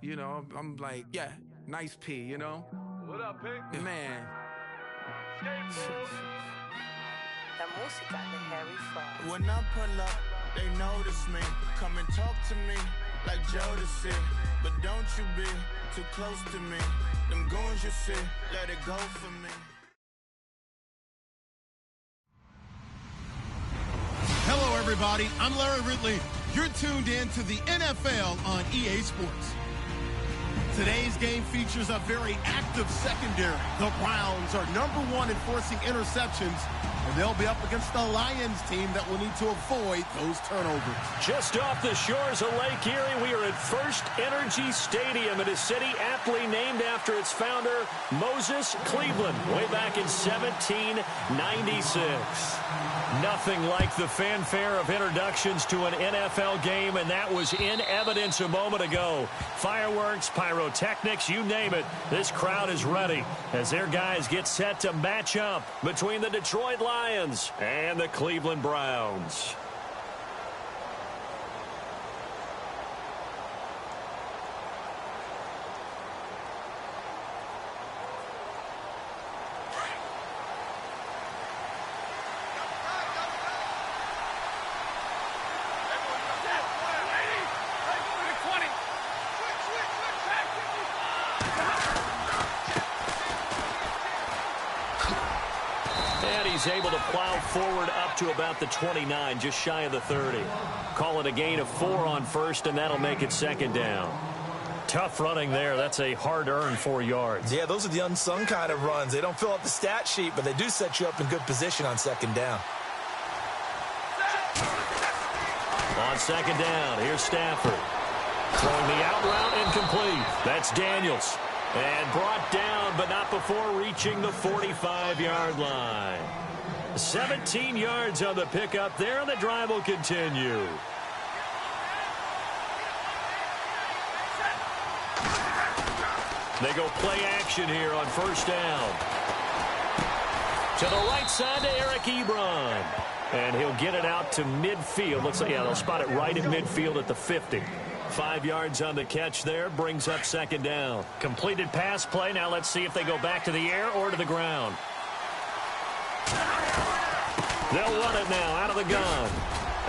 You know, I'm like, yeah, nice P, you know? What up, Pink? Man. La música de Harry Fraud. When I pull up, they notice me. Come and talk to me like Jodeci. But don't you be too close to me. Them goons you see, let it go for me. Hello, everybody. I'm Larry Ridley. You're tuned in to the NFL on EA Sports. Today's game features a very active secondary. The Browns are #1 in forcing interceptions, and they'll be up against the Lions team that will need to avoid those turnovers. Just off the shores of Lake Erie, we are at First Energy Stadium in a city aptly named after its founder, Moses Cleveland, way back in 1796. Nothing like the fanfare of introductions to an NFL game, and that was in evidence a moment ago. Fireworks, pyrotechnics, you name it. This crowd is ready as their guys get set to match up between the Detroit Lions and the Cleveland Browns. He's able to plow forward up to about the 29, just shy of the 30. Call it a gain of 4 on first, and that'll make it second down. Tough running there. That's a hard-earned 4 yards. Yeah, those are the unsung kind of runs. They don't fill out the stat sheet, but they do set you up in good position on second down. On second down, here's Stafford. Throwing the out route, incomplete. That's Daniels. And brought down, but not before reaching the 45-yard line. 17 yards on the pickup there, and the drive will continue. They go play action here on first down. To the right side to Eric Ebron. And he'll get it out to midfield. Looks like, yeah, they'll spot it right at midfield at the 50. 5 yards on the catch there, brings up second down. Completed pass play. Now let's see if they go back to the air or to the ground. They'll run it now out of the gun.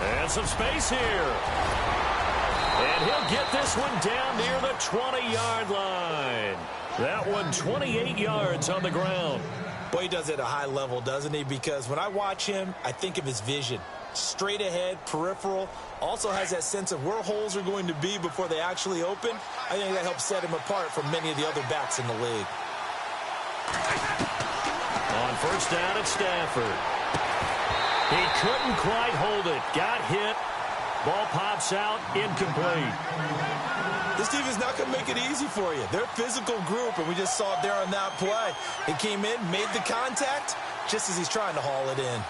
And some space here. And he'll get this one down near the 20-yard line. That one 28 yards on the ground. Boy, he does it at a high level, doesn't he? Because when I watch him, I think of his vision. Straight ahead, peripheral, also has that sense of where holes are going to be before they actually open. I think that helps set him apart from many of the other backs in the league. On first down, it's Stafford. He couldn't quite hold it. Got hit. Ball pops out, incomplete. This team is not going to make it easy for you. They're a physical group, and we just saw it there on that play. He came in, made the contact, just as he's trying to haul it in.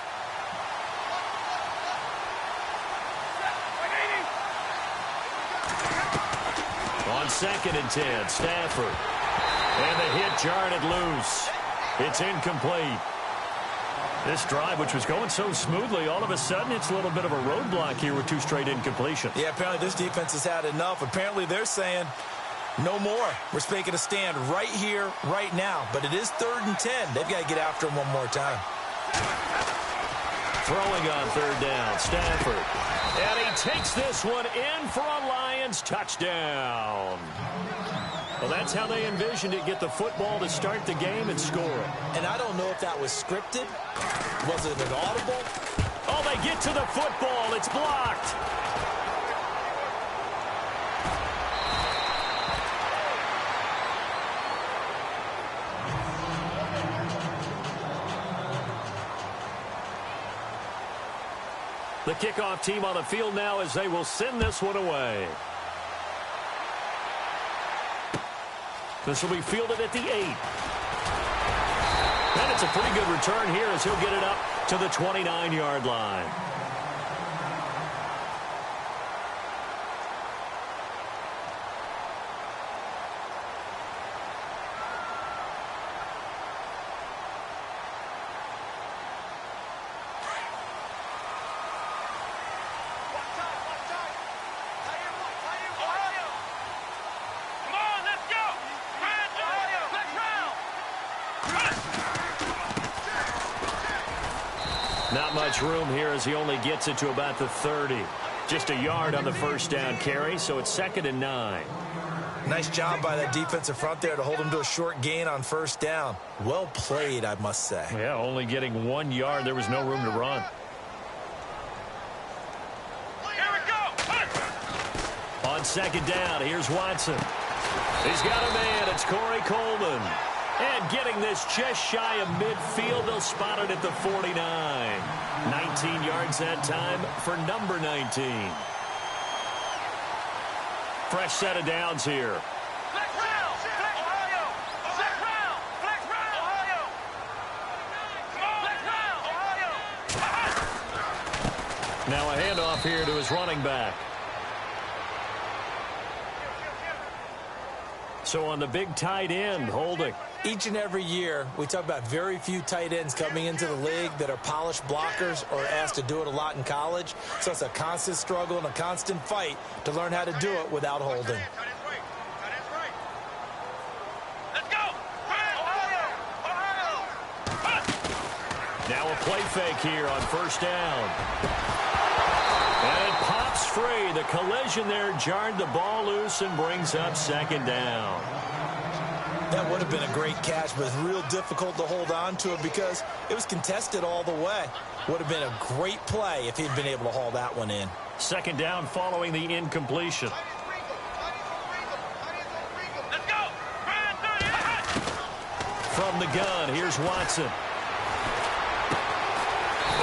On second and 10, Stafford. And the hit jarred it loose. It's incomplete. This drive, which was going so smoothly, all of a sudden it's a little bit of a roadblock here with 2 straight incompletions. Yeah, apparently this defense has had enough. Apparently they're saying, no more. We're making a stand right here, right now. But it is 3rd and 10. They've got to get after him one more time. Throwing on third down, Stafford. And he takes this one in for a Lions touchdown. Well, that's how they envisioned it, get the football to start the game and score it. And I don't know if that was scripted. Was it an audible? Oh, they get to the football. It's blocked. The kickoff team on the field now as they will send this one away. This will be fielded at the 8. And it's a pretty good return here as he'll get it up to the 29-yard line. Not much room here as he only gets it to about the 30. Just a yard on the first down carry, so it's 2nd and 9. Nice job by that defensive front there to hold him to a short gain on first down. Well played, I must say. Yeah, only getting 1 yard. There was no room to run. Here we go. On 2nd down, here's Watson. He's got a man. It's Corey Coleman. And getting this just shy of midfield, they'll spot it at the 49. 19 yards that time for number 19. Fresh set of downs here. Flex round. Flex Ohio. Flex round. Flex round. Ohio. Flex round. Ohio. Now a handoff here to his running back. So on the big tight end, holding. Each and every year, we talk about very few tight ends coming into the league that are polished blockers or asked to do it a lot in college. So it's a constant struggle and a constant fight to learn how to do it without holding. Let's go. Ohio. Ohio. Now a play fake here on first down. And it pops free. The collision there jarred the ball loose and brings up 2nd down. That would have been a great catch, but it's real difficult to hold on to it because it was contested all the way. Would have been a great play if he'd been able to haul that one in. 2nd down following the incompletion. Let's go. From the gun, here's Watson.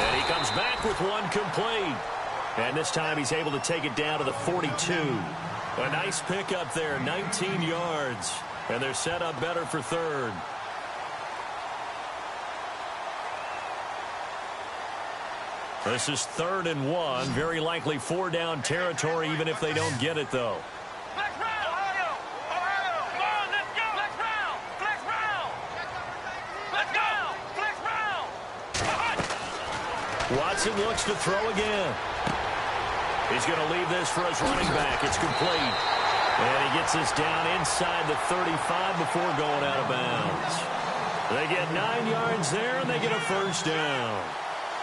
And he comes back with one complete. And this time he's able to take it down to the 42. A nice pickup there, 19 yards. And they're set up better for 3rd. This is 3rd and 1. Very likely 4-down territory, even if they don't get it, though. Flex round. Ohio. Ohio. Come on, let's go. Flex round. Flex round. Let's go. Flex round. Watson looks to throw again. He's going to leave this for his running back. It's complete. And he gets this down inside the 35 before going out of bounds. They get 9 yards there, and they get a first down.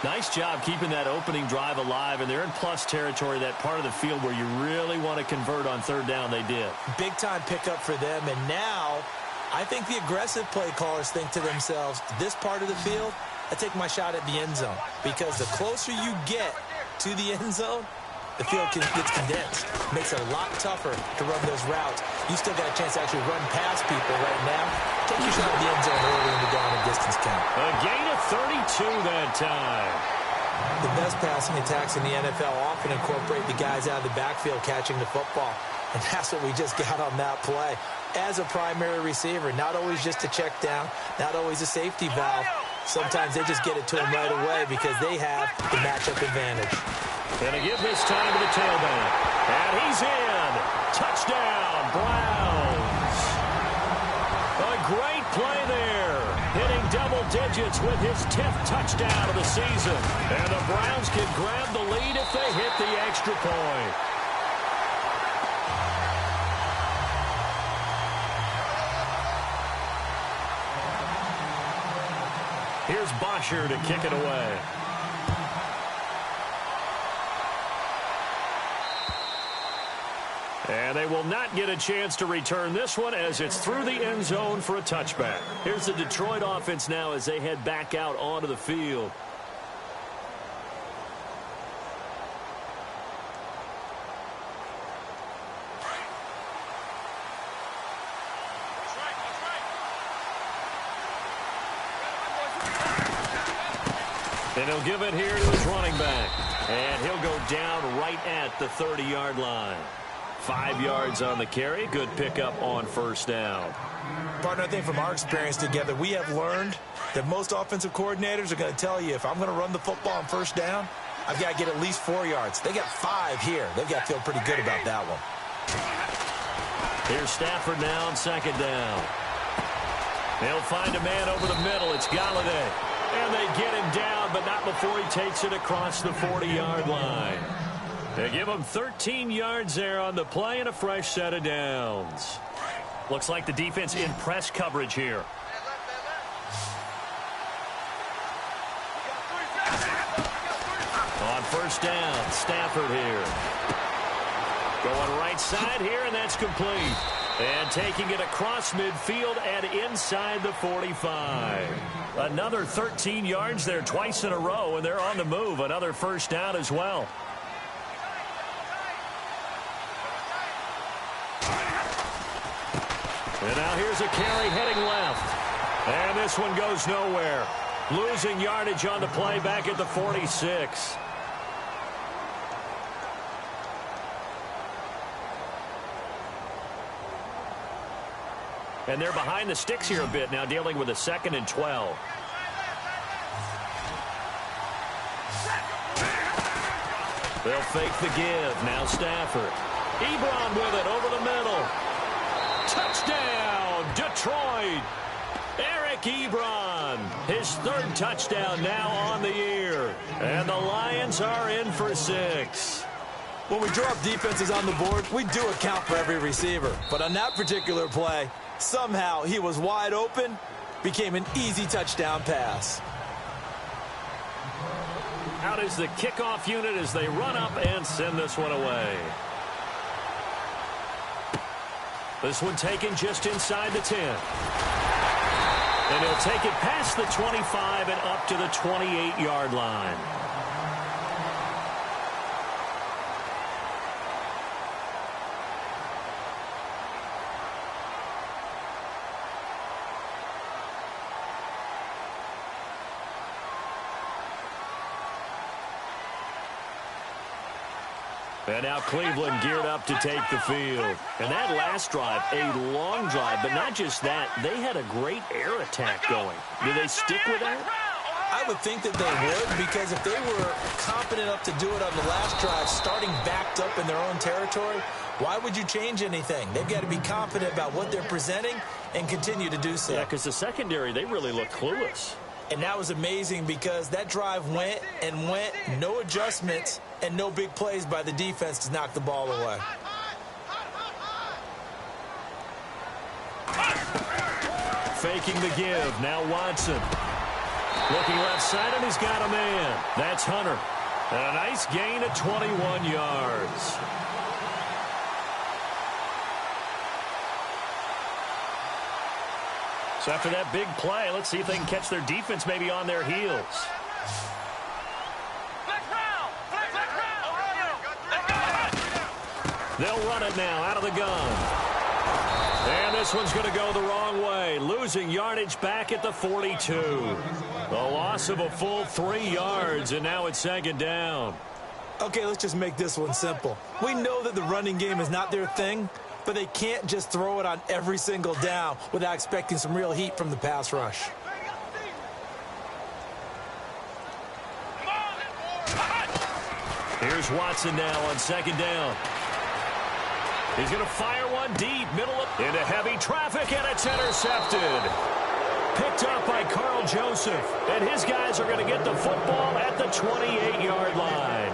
Nice job keeping that opening drive alive, and they're in plus territory, that part of the field where you really want to convert on 3rd down. They did. Big-time pickup for them, and now I think the aggressive play callers think to themselves, this part of the field, I take my shot at the end zone, because the closer you get to the end zone, the field gets condensed. Makes it a lot tougher to run those routes. You still got a chance to actually run past people right now. Take your shot at the end zone early in the down and distance count. A gain of 32 that time. The best passing attacks in the NFL often incorporate the guys out of the backfield catching the football. And that's what we just got on that play. As a primary receiver, not always just a check down, not always a safety valve. Sometimes they just get it to him right away because they have the matchup advantage. And to give this time to the tailback. And he's in. Touchdown, Browns. A great play there. Hitting double digits with his 10th touchdown of the season. And the Browns can grab the lead if they hit the extra point. Here's Bosher to kick it away. And they will not get a chance to return this one as it's through the end zone for a touchback. Here's the Detroit offense now as they head back out onto the field. And he'll give it here to his running back. And he'll go down right at the 30-yard line. 5 yards on the carry. Good pickup on first down. Partner, I think from our experience together, we have learned that most offensive coordinators are going to tell you, if I'm going to run the football on first down, I've got to get at least 4 yards. They got 5 here. They've got to feel pretty good about that one. Here's Stafford now on 2nd down. They'll find a man over the middle. It's Galladay. And they get him down, but not before he takes it across the 40-yard line. They give him 13 yards there on the play and a fresh set of downs. Looks like the defense in press coverage here. On first down, Stafford here. Going right side here, and that's complete. And taking it across midfield and inside the 45. Another 13 yards there twice in a row, and they're on the move. Another first down as well. And now here's a carry heading left. And this one goes nowhere. Losing yardage on the play back at the 46. And they're behind the sticks here a bit now, dealing with a 2nd and 12. They'll fake the give. Now Stafford. Ebron with it over the middle. Touchdown, Detroit. Eric Ebron, his 3rd touchdown now on the year. And the Lions are in for 6. When we draw up defenses on the board, we do account for every receiver. But on that particular play, somehow he was wide open, became an easy touchdown pass. Out is the kickoff unit as they run up and send this one away. This one taken just inside the 10. And he'll take it past the 25 and up to the 28-yard line. And now Cleveland geared up to take the field. And that last drive, a long drive, but not just that, they had a great air attack going. Do they stick with that? I would think that they would, because if they were confident enough to do it on the last drive, starting backed up in their own territory, why would you change anything? They've got to be confident about what they're presenting and continue to do so. Yeah, because the secondary, they really look clueless. And that was amazing because that drive went and went, no adjustments, and no big plays by the defense to knock the ball away. Faking the give. Now Watson. Looking left side, and he's got a man. That's Hunter. And a nice gain of 21 yards. So after that big play, let's see if they can catch their defense maybe on their heels. They'll run it now out of the gun. And this one's going to go the wrong way. Losing yardage back at the 42. A loss of a full 3 yards, and now it's 2nd down. Okay, let's just make this one simple. We know that the running game is not their thing, but they can't just throw it on every single down without expecting some real heat from the pass rush. Here's Watson now on 2nd down. He's going to fire one deep, middle into heavy traffic, and it's intercepted. Picked up by Carl Joseph, and his guys are going to get the football at the 28-yard line.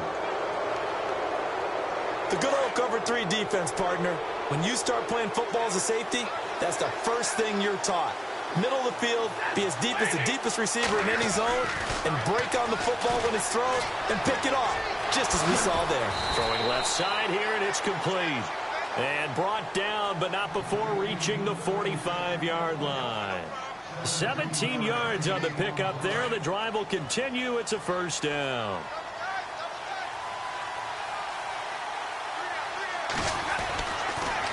The good old cover 3 defense, partner. When you start playing football as a safety, that's the first thing you're taught. Middle of the field, be as deep as the deepest receiver in any zone, and break on the football when it's thrown, and pick it off, just as we saw there. Throwing left side here, and it's complete. And brought down, but not before reaching the 45-yard line. 17 yards on the pickup there. The drive will continue. It's a first down.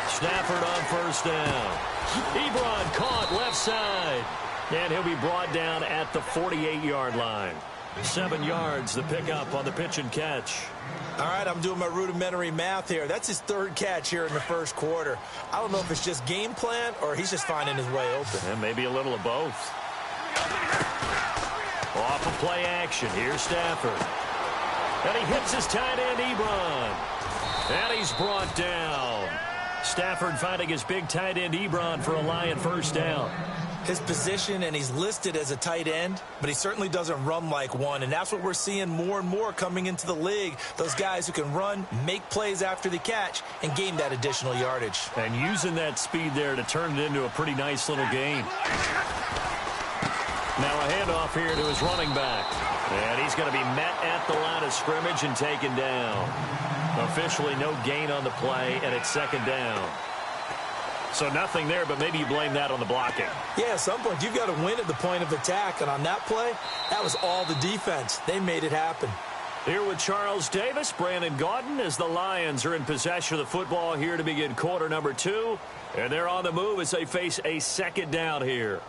Stafford on first down. Ebron caught left side. And he'll be brought down at the 48-yard line. 7 yards, the pickup on the pitch and catch. All right, I'm doing my rudimentary math here. That's his 3rd catch here in the first quarter. I don't know if it's just game plan or he's just finding his way open. And maybe a little of both. Off of play action. Here's Stafford. And he hits his tight end, Ebron. And he's brought down. Stafford finding his big tight end, Ebron, for a Lion first down. His position, and he's listed as a tight end, but he certainly doesn't run like one, and that's what we're seeing more and more coming into the league. Those guys who can run, make plays after the catch, and gain that additional yardage. And using that speed there to turn it into a pretty nice little game. Now a handoff here to his running back. And he's going to be met at the line of scrimmage and taken down. Officially no gain on the play, and it's second down. So nothing there, but maybe you blame that on the blocking. Yeah, at some point, you've got to win at the point of attack. And on that play, that was all the defense. They made it happen. Here with Charles Davis, Brandon Gaudin, as the Lions are in possession of the football here to begin quarter number 2. And they're on the move as they face a second down here.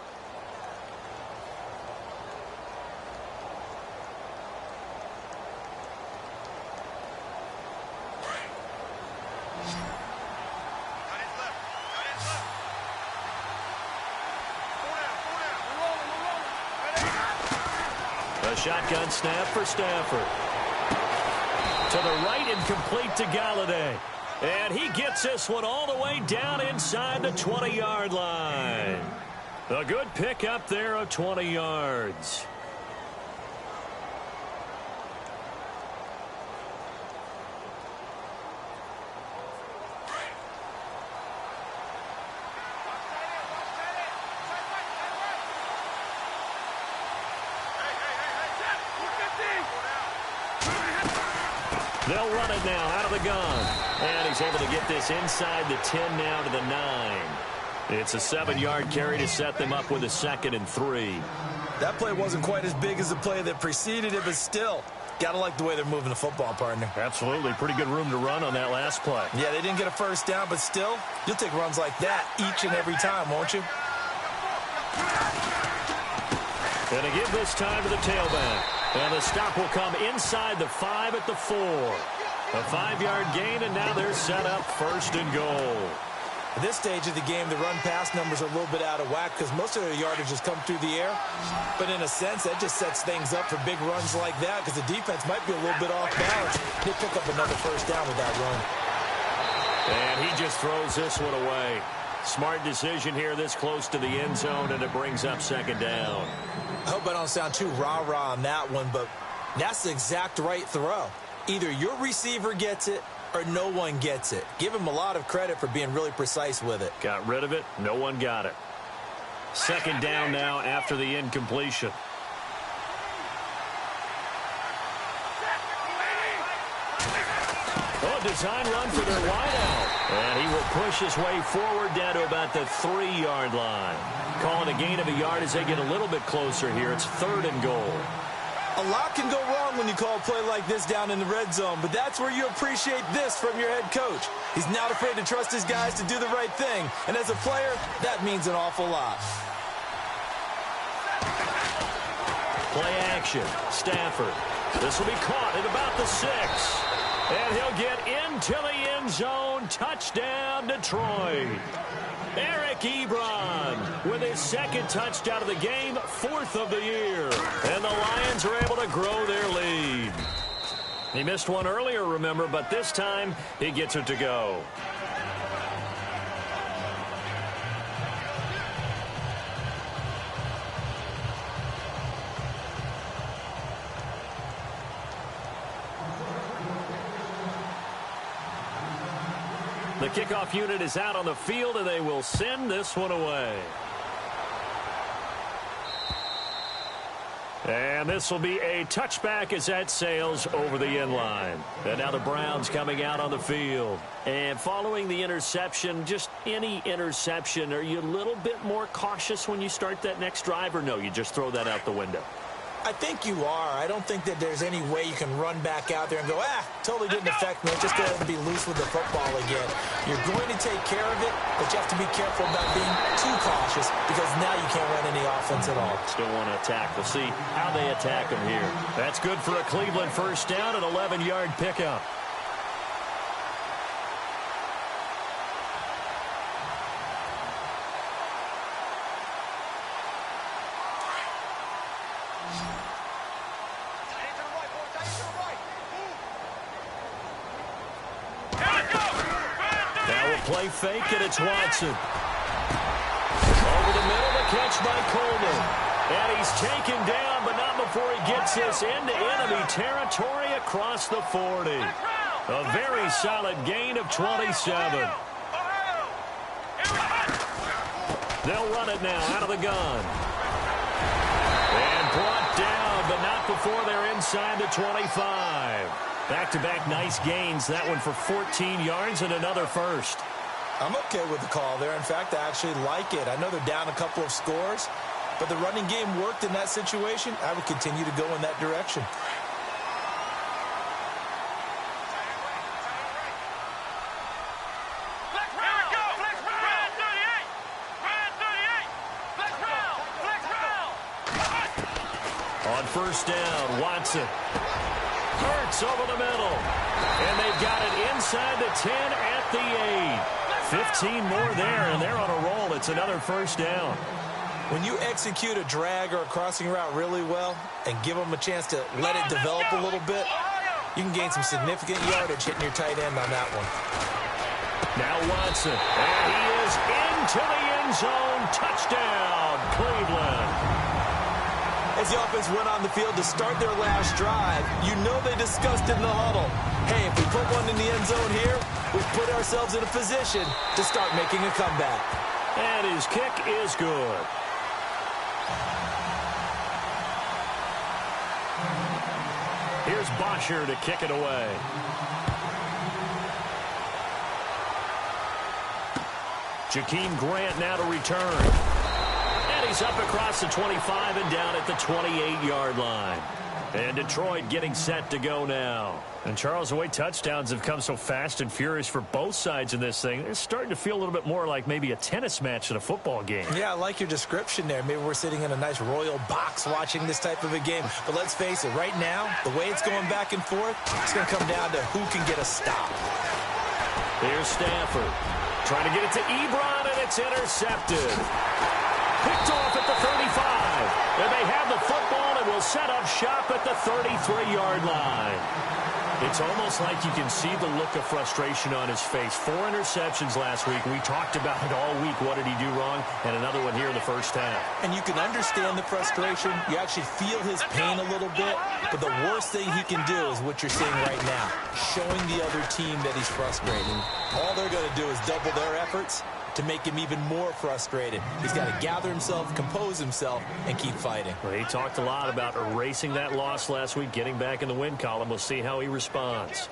A shotgun snap for Stafford. To the right and complete to Galladay. And he gets this one all the way down inside the 20-yard line. A good pick up there of 20 yards. They'll run it now out of the gun. And he's able to get this inside the 10 now to the 9. It's a 7-yard carry to set them up with a 2nd and 3. That play wasn't quite as big as the play that preceded it, but still, got to like the way they're moving the football, partner. Absolutely. Pretty good room to run on that last play. Yeah, they didn't get a first down, but still, you'll take runs like that each and every time, won't you? And to give this time to the tailback. And the stop will come inside the 5 at the 4. A 5-yard gain, and now they're set up 1st and goal. At this stage of the game, the run-pass numbers are a little bit out of whack because most of their yardage has come through the air. But in a sense, that just sets things up for big runs like that because the defense might be a little bit off balance. They pick up another first down with that run. And he just throws this one away. Smart decision here this close to the end zone, and it brings up 2nd down. I hope I don't sound too rah-rah on that one, but that's the exact right throw. Either your receiver gets it or no one gets it. Give him a lot of credit for being really precise with it. Got rid of it. No one got it. 2nd down now after the incompletion. Oh, design run for their wideout. And he will push his way forward down to about the 3-yard line. Calling a gain of a yard as they get a little bit closer here. It's 3rd and goal. A lot can go wrong when you call a play like this down in the red zone, but that's where you appreciate this from your head coach. He's not afraid to trust his guys to do the right thing, and as a player, that means an awful lot. Play action. Stafford. This will be caught at about the 6. And he'll get into the end zone. Touchdown, Detroit. Eric Ebron with his 2nd touchdown of the game, 4th of the year. And the Lions are able to grow their lead. He missed one earlier, remember, but this time he gets it to go. The kickoff unit is out on the field, and they will send this one away. And this will be a touchback as that sails over the end line. And now the Browns coming out on the field. And following the interception, just any interception, are you a little bit more cautious when you start that next drive, or no, you just throw that out the window? I think you are. I don't think that there's any way you can run back out there and go, totally didn't affect me. Just go ahead and be loose with the football again. You're going to take care of it, but you have to be careful about being too cautious because now you can't run any offense at all. Still want to attack. We'll see how they attack them here. That's good for a Cleveland first down, an 11-yard pickup. Play fake, and it's Watson. Over the middle, the catch by Coleman. And he's taken down, but not before he gets this into enemy territory across the 40. A very solid gain of 27. They'll run it now out of the gun. before they're inside the 25. Back-to-back nice gains. That one for 14 yards and another first. I'm okay with the call there. In fact, I actually like it. I know they're down a couple of scores, but the running game worked in that situation. I would continue to go in that direction. On first down, Watson. Hurts over the middle. And they've got it inside the 10 at the 8. 15 more there, and they're on a roll. It's another first down. When you execute a drag or a crossing route really well and give them a chance to let it develop a little bit, you can gain some significant yardage hitting your tight end on that one. Now Watson, and he is into the end zone. Touchdown, Cleveland. As the offense went on the field to start their last drive, you know they discussed in the huddle, hey, if we put one in the end zone here, we put ourselves in a position to start making a comeback. And his kick is good. Here's Bosher to kick it away. Jakeem Grant now to return. And he's up across the 25 and down at the 28-yard line. And Detroit getting set to go now. And, Charles, the way touchdowns have come so fast and furious for both sides in this thing, it's starting to feel a little bit more like maybe a tennis match than a football game. Yeah, I like your description there. Maybe we're sitting in a nice royal box watching this type of a game. But let's face it, right now, the way it's going back and forth, it's going to come down to who can get a stop. Here's Stafford trying to get it to Ebron, and it's intercepted. Picked off at the 35. And they have the football and will set up shop at the 33-yard line. It's almost like you can see the look of frustration on his face. 4 interceptions last week. We talked about it all week. What did he do wrong? And another one here in the first half. And you can understand the frustration. You actually feel his pain a little bit. But the worst thing he can do is what you're seeing right now, showing the other team that he's frustrated. All they're going to do is double their efforts to make him even more frustrated. He's got to gather himself, compose himself, and keep fighting. Well, he talked a lot about erasing that loss last week, getting back in the win column. We'll see how he responds.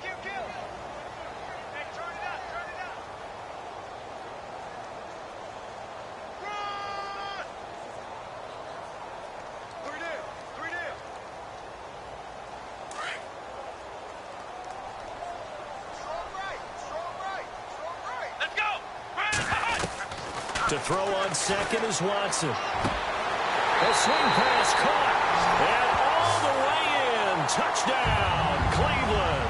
To throw on second is Watson. A swing pass caught. And all the way in. Touchdown, Cleveland.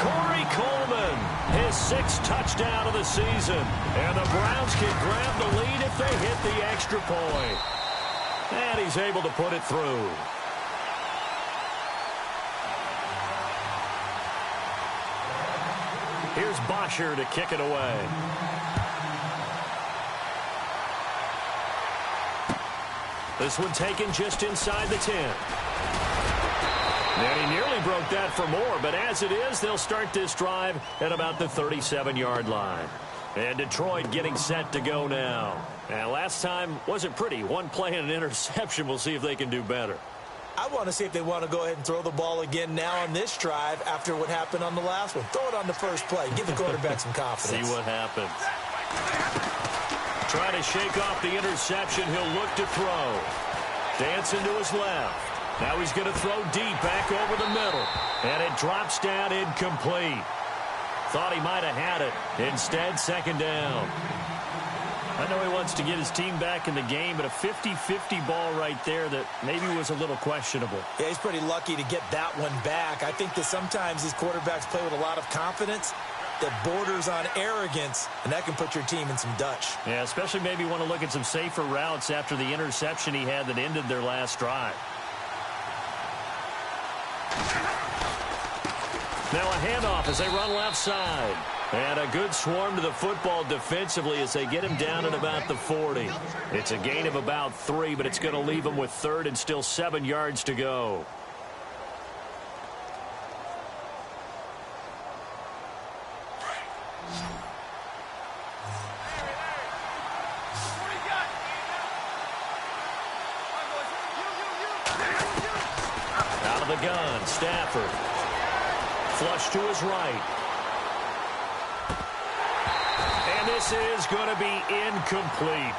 Corey Coleman, his 6th touchdown of the season. And the Browns can grab the lead if they hit the extra point. And he's able to put it through. Here's Bosher to kick it away. This one taken just inside the 10. And he nearly broke that for more, but as it is, they'll start this drive at about the 37-yard line. And Detroit getting set to go now. And last time wasn't pretty. One play and an interception. We'll see if they can do better. I want to see if they want to go ahead and throw the ball again now on this drive after what happened on the last one. Throw it on the first play. Give the quarterback some confidence. See what happens. Trying to shake off the interception. He'll look to throw. Dancing to his left. Now he's going to throw deep back over the middle. And it drops down incomplete. Thought he might have had it. Instead, second down. I know he wants to get his team back in the game, but a 50-50 ball right there that maybe was a little questionable. Yeah, he's pretty lucky to get that one back. I think that sometimes these quarterbacks play with a lot of confidence that borders on arrogance, and that can put your team in some Dutch. Yeah, especially maybe want to look at some safer routes after the interception he had that ended their last drive. Now a handoff as they run left side. And a good swarm to the football defensively as they get him down at about the 40. It's a gain of about 3, but it's going to leave him with 3rd and still 7 yards to go. the gun, Stafford. Flush to his right. And this is going to be incomplete.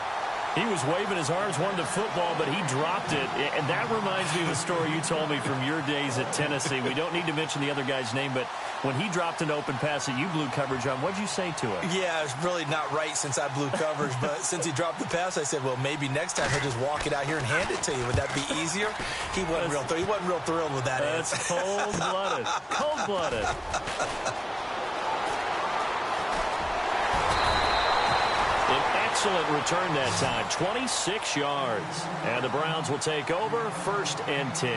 He was waving his arms, wanted the football, but he dropped it. And that reminds me of a story you told me from your days at Tennessee. We don't need to mention the other guy's name, but when he dropped an open pass that you blew coverage on, what'd you say to him? Yeah, it's really not right since I blew coverage, but since he dropped the pass, I said, well, maybe next time he'll just walk it out here and hand it to you. Would that be easier? He wasn't real thrilled with that. That's cold-blooded. Cold-blooded. An excellent return that time, 26 yards. And the Browns will take over, 1st and 10.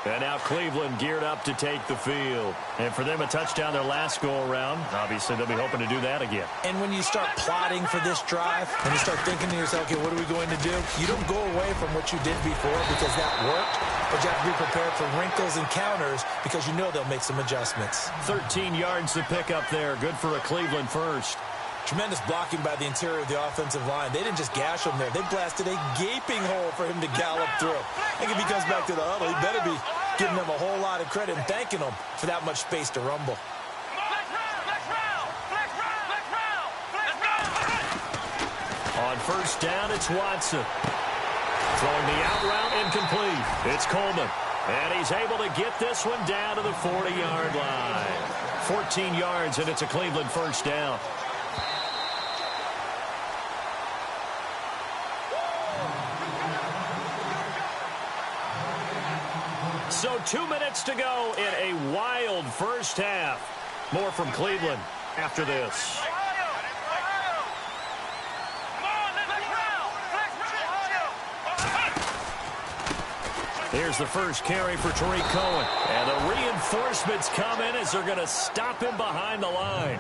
And now Cleveland geared up to take the field. And for them, a touchdown their last go-around. Obviously, they'll be hoping to do that again. And when you start plotting for this drive, when you start thinking to yourself, okay, what are we going to do? You don't go away from what you did before because that worked, but you have to be prepared for wrinkles and counters because you know they'll make some adjustments. 13 yards to pick up there. Good for a Cleveland first. Tremendous blocking by the interior of the offensive line. They didn't just gash him there. They blasted a gaping hole for him to gallop through. I think if he comes back to the huddle, he better be giving them a whole lot of credit and thanking them for that much space to rumble. On 1st down, it's Watson. Throwing the out route, incomplete. It's Coleman. And he's able to get this one down to the 40-yard line. 14 yards, and it's a Cleveland 1st down. So 2 minutes to go in a wild first half. More from Cleveland after this. Here's the first carry for Tariq Cohen. And the reinforcements come in as they're going to stop him behind the line.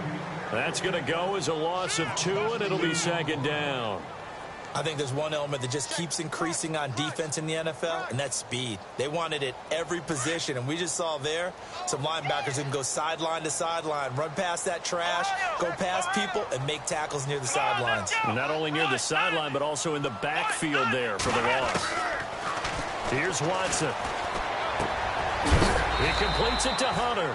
That's going to go as a loss of 2, and it'll be 2nd down. I think there's one element that just keeps increasing on defense in the NFL, and that's speed. They want it at every position, and we just saw there some linebackers who can go sideline to sideline, run past that trash, go past people, and make tackles near the sidelines. And not only near the sideline, but also in the backfield there for the loss. Here's Watson. He completes it to Hunter.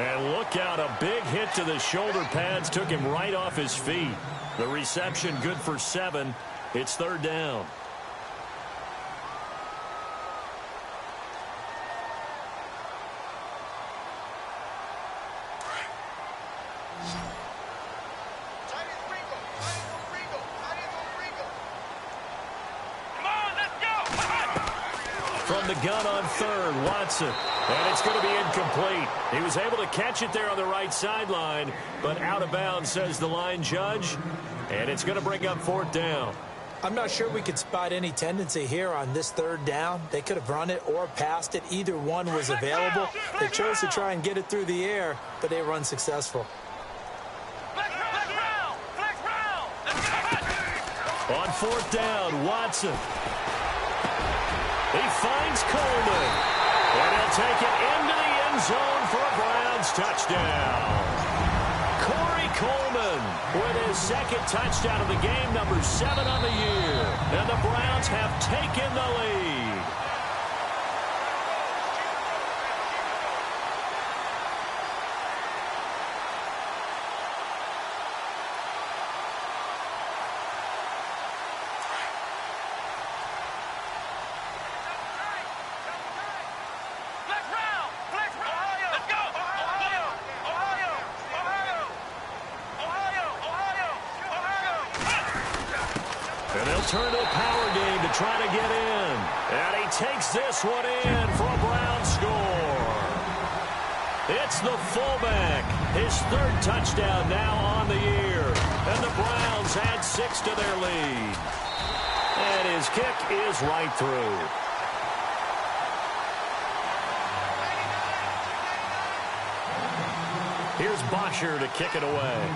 And look out, a big hit to the shoulder pads took him right off his feet. The reception good for 7. It's 3rd down. From the gun on 3rd, Watson. And it's going to be incomplete. He was able to catch it there on the right sideline, but out of bounds, says the line judge. And it's going to bring up 4th down. I'm not sure we could spot any tendency here on this 3rd down. They could have run it or passed it. Either one was available. They chose to try and get it through the air, but they were unsuccessful. On 4th down, Watson. He finds Coleman. And he'll take it into the end zone for a Browns touchdown. Corey Coleman with his 2nd touchdown of the game, number 7 on the year. And the Browns have taken the lead. Turn to a power game to try to get in. And he takes this one in for a Browns score. It's the fullback. His 3rd touchdown now on the year. And the Browns add 6 to their lead. And his kick is right through. Here's Bosher to kick it away.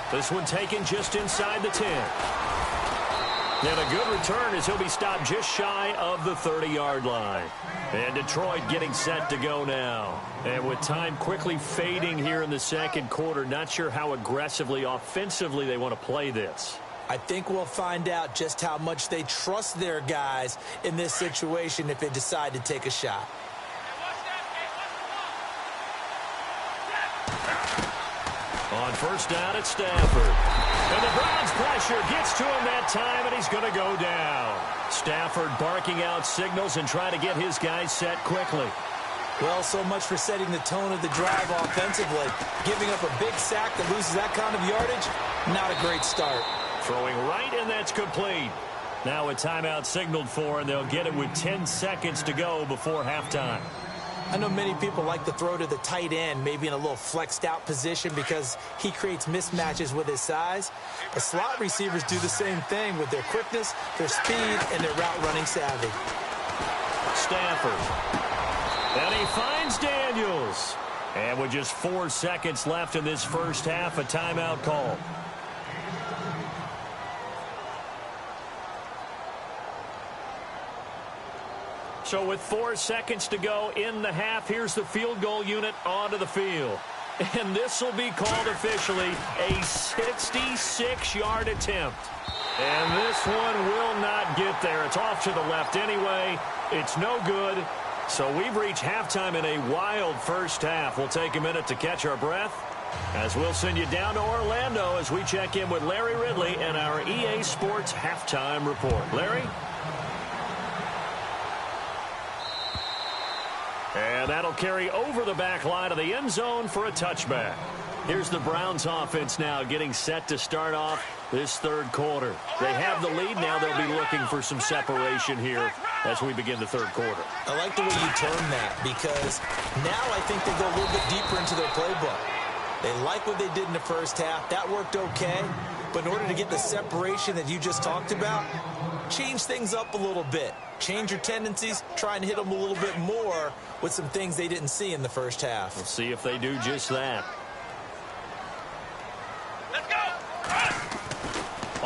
This one taken just inside the 10. And a good return as he'll be stopped just shy of the 30-yard line. And Detroit getting set to go now. And with time quickly fading here in the 2nd quarter, not sure how aggressively, offensively they want to play this. I think we'll find out just how much they trust their guys in this situation if they decide to take a shot. On first down, it's Stafford. And the Browns pressure gets to him that time, and he's going to go down. Stafford barking out signals and trying to get his guys set quickly. Well, so much for setting the tone of the drive offensively. Giving up a big sack that loses that kind of yardage, not a great start. Throwing right, and that's complete. Now a timeout signaled for, and they'll get it with 10 seconds to go before halftime. I know many people like to throw to the tight end, maybe in a little flexed out position because he creates mismatches with his size. The slot receivers do the same thing with their quickness, their speed, and their route running savvy. Stafford. And he finds Daniels. And with just 4 seconds left in this first half, a timeout call. So with 4 seconds to go in the half, here's the field goal unit onto the field. And this will be called officially a 66-yard attempt. And this one will not get there. It's off to the left anyway. It's no good. So we've reached halftime in a wild first half. We'll take a minute to catch our breath as we'll send you down to Orlando as we check in with Larry Ridley and our EA Sports halftime report. Larry? And that'll carry over the back line of the end zone for a touchback. Here's the Browns offense now getting set to start off this third quarter. They have the lead. Now they'll be looking for some separation here as we begin the third quarter. I like the way you term that because now I think they go a little bit deeper into their playbook. They like what they did in the first half. That worked okay. But in order to get the separation that you just talked about, change things up a little bit. Change your tendencies, try and hit them a little bit more with some things they didn't see in the first half. We'll see if they do just that. Let's go!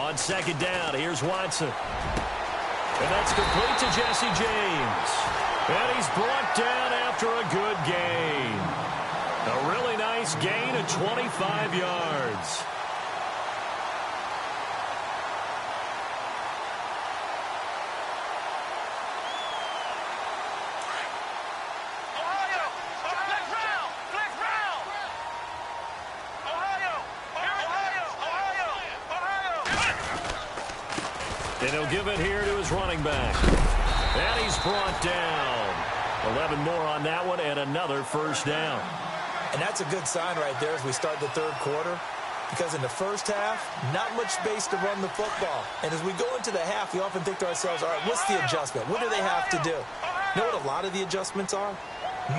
On second down, here's Watson. And that's complete to Jesse James. And he's brought down after a good gain. A really nice gain of 25 yards. And he'll give it here to his running back. And he's brought down. 11 more on that one and another first down. And that's a good sign right there as we start the third quarter. Because in the first half, not much space to run the football. And as we go into the half, we often think to ourselves, all right, what's the adjustment? What do they have to do? You know what a lot of the adjustments are?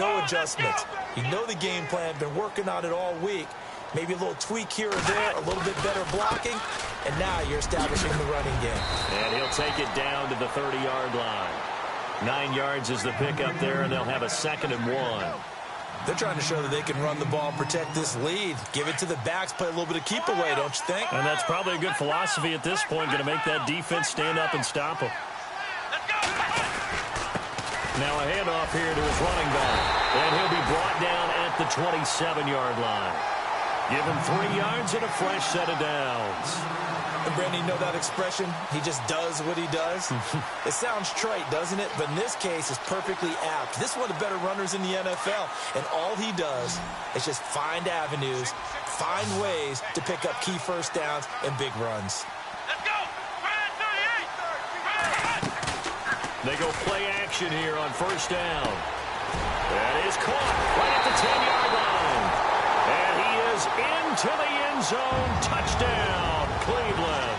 No adjustments. You know the game plan, been working on it all week. Maybe a little tweak here or there, a little bit better blocking, and now you're establishing the running game. And he'll take it down to the 30-yard line. 9 yards is the pickup there, and they'll have a 2nd and 1. They're trying to show that they can run the ball, protect this lead, give it to the backs, play a little bit of keep away, don't you think? And that's probably a good philosophy at this point, going to make that defense stand up and stop them. Now a handoff here to his running back, and he'll be brought down at the 27-yard line. Give him 3 yards and a fresh set of downs. And Brandon, you know that expression? He just does what he does? It sounds trite, doesn't it? But in this case, it's perfectly apt. This is one of the better runners in the NFL. And all he does is just find avenues, find ways to pick up key first downs and big runs. Let's go! They go play action here on first down. That is caught right at the 10-yard line. And he is into the end zone. Touchdown, Cleveland.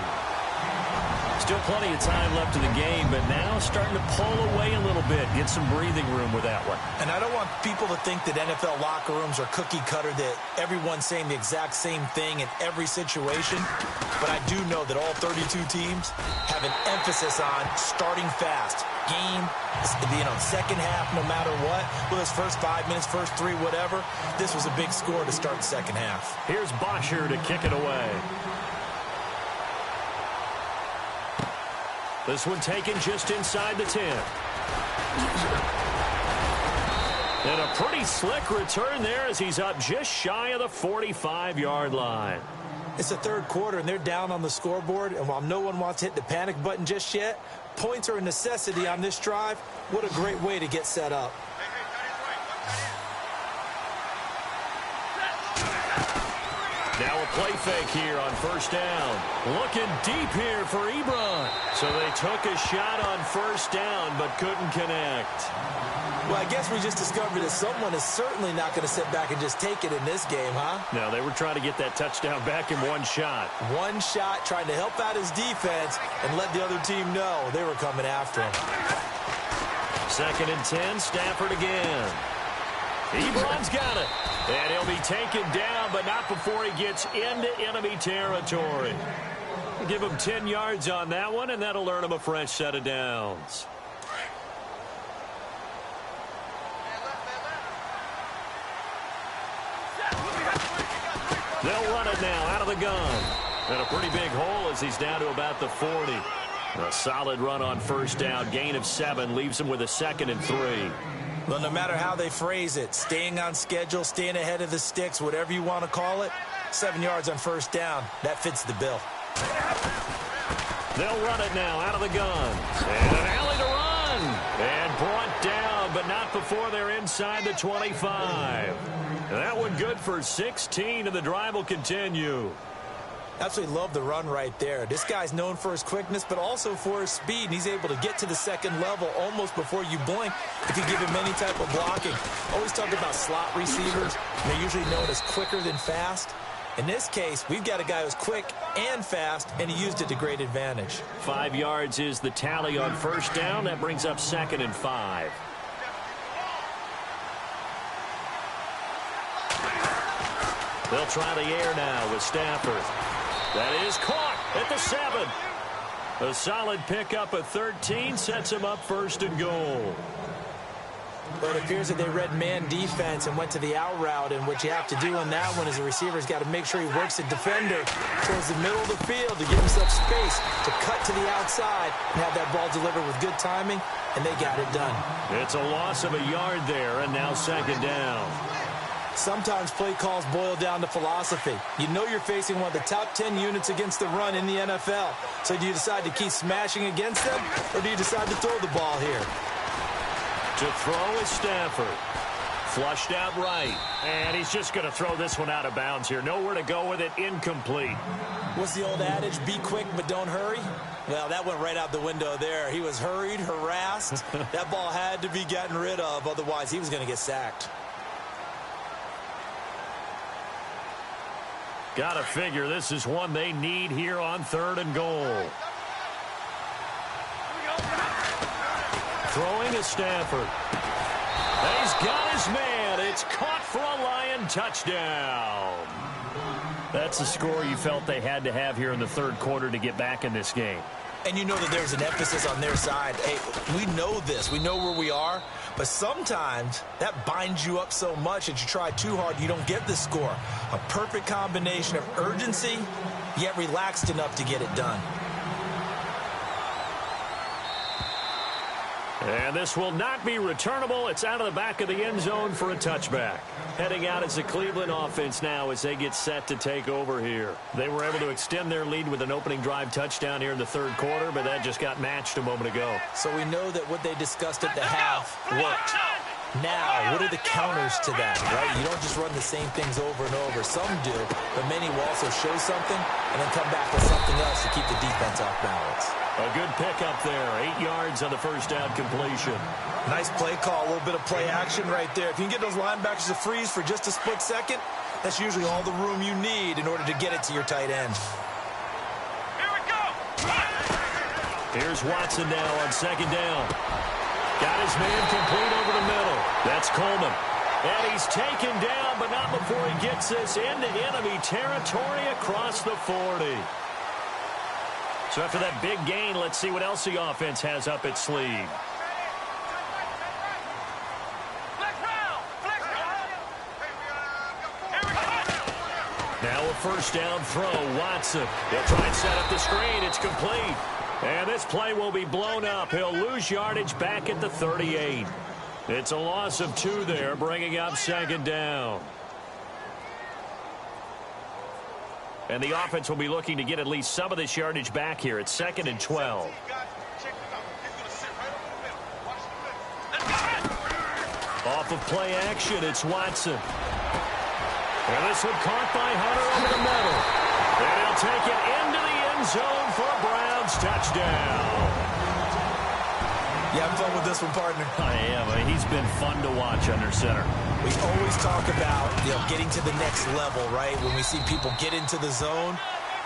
Still plenty of time left in the game, but now starting to pull away a little bit. Get some breathing room with that one. And I don't want people to think that NFL locker rooms are cookie cutter, that everyone's saying the exact same thing in every situation. But I do know that all 32 teams have an emphasis on starting fast. Game, second half, no matter what. Well, this first 5 minutes, first 3, whatever. This was a big score to start the second half. Here's Bosher to kick it away. This one taken just inside the 10. And a pretty slick return there as he's up just shy of the 45-yard line. It's the third quarter, and they're down on the scoreboard. And while no one wants to hit the panic button just yet, points are a necessity on this drive. What a great way to get set up. Now a play fake here on first down. Looking deep here for Ebron. So they took a shot on first down, but couldn't connect. Well, I guess we just discovered that someone is certainly not going to sit back and just take it in this game, huh? No, they were trying to get that touchdown back in one shot. One shot, trying to help out his defense and let the other team know they were coming after him. 2nd and 10, Stafford again. Ebron's got it. And he'll be taken down, but not before he gets into enemy territory. Give him 10 yards on that one, and that'll earn him a fresh set of downs. They'll run it now out of the gun. And a pretty big hole as he's down to about the 40. A solid run on first down. Gain of 7 leaves him with a 2nd and 3. Well, no matter how they phrase it, staying on schedule, staying ahead of the sticks, whatever you want to call it, 7 yards on first down, that fits the bill. They'll run it now out of the gun. And an alley to run. And brought down, but not before they're inside the 25. That one good for 16, and the drive will continue. Absolutely love the run right there. This guy's known for his quickness, but also for his speed. And he's able to get to the second level almost before you blink. It could give him any type of blocking. Always talk about slot receivers. They're usually known as quicker than fast. In this case, we've got a guy who's quick and fast, and he used it to great advantage. 5 yards is the tally on first down. That brings up 2nd and 5. They'll try the air now with Stafford. That is caught at the 7. A solid pickup of 13 sets him up 1st and goal. But it appears that they read man defense and went to the out route, and what you have to do on that one is the receiver's got to make sure he works the defender towards the middle of the field to give himself space to cut to the outside and have that ball delivered with good timing, and they got it done. It's a loss of a yard there, and now 2nd down. Sometimes play calls boil down to philosophy. You know you're facing one of the top 10 units against the run in the NFL. So do you decide to keep smashing against them, or do you decide to throw the ball here? To throw is Stafford. Flushed out right. And he's just going to throw this one out of bounds here. Nowhere to go with it. Incomplete. What's the old adage? Be quick, but don't hurry? Well, that went right out the window there. He was hurried, harassed. That ball had to be gotten rid of. Otherwise, he was going to get sacked. Got to figure this is one they need here on 3rd and goal. Throwing is Stafford. And he's got his man. It's caught for a Lion touchdown. That's the score you felt they had to have here in the 3rd quarter to get back in this game. And you know that there's an emphasis on their side. Hey, we know this. We know where we are. But sometimes that binds you up so much that you try too hard, you don't get the score. A perfect combination of urgency, yet relaxed enough to get it done. And this will not be returnable. It's out of the back of the end zone for a touchback. Heading out is the Cleveland offense now as they get set to take over here. They were able to extend their lead with an opening drive touchdown here in the 3rd quarter, but that just got matched a moment ago. So we know that what they discussed at the half worked. Now, what are the counters to that, right? You don't just run the same things over and over. Some do, but many will also show something and then come back with something else to keep the defense off balance. A good pickup there. 8 yards on the first down completion. Nice play call. A little bit of play action right there. If you can get those linebackers to freeze for just a split second, that's usually all the room you need in order to get it to your tight end. Here we go. Here's Watson now on 2nd down. Got his man complete over the middle. That's Coleman. And he's taken down, but not before he gets this into enemy territory across the 40. So after that big gain, let's see what else the offense has up its sleeve. Now a first down throw, Watson. He'll try and set up the screen. It's complete. And this play will be blown up. He'll lose yardage back at the 38. It's a loss of 2 there, bringing up 2nd down. And the offense will be looking to get at least some of this yardage back here. It's 2nd and 12. Off of play action, it's Watson. And this one caught by Hunter over the middle. And he'll take it into the end zone for a Browns touchdown. You having fun with this one, partner? I am. He's been fun to watch under center. We always talk about, getting to the next level, right? When we see people get into the zone,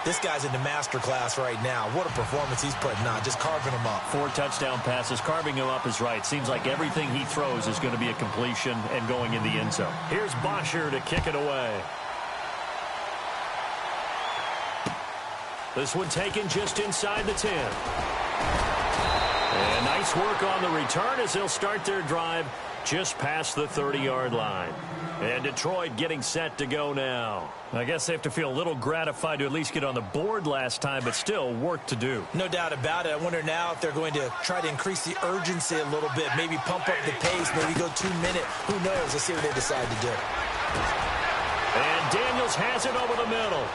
this guy's in the master class right now. What a performance he's putting on, just carving them up. 4 touchdown passes. Carving him up is right. Seems like everything he throws is going to be a completion and going in the end zone. Here's Bosher to kick it away. This one taken just inside the 10. And nice work on the return as they'll start their drive just past the 30-yard line. And Detroit getting set to go now. I guess they have to feel a little gratified to at least get on the board last time, but still work to do. No doubt about it. I wonder now if they're going to try to increase the urgency a little bit, maybe pump up the pace, maybe go 2 minute. Who knows? Let's see what they decide to do. And Daniels has it over the middle.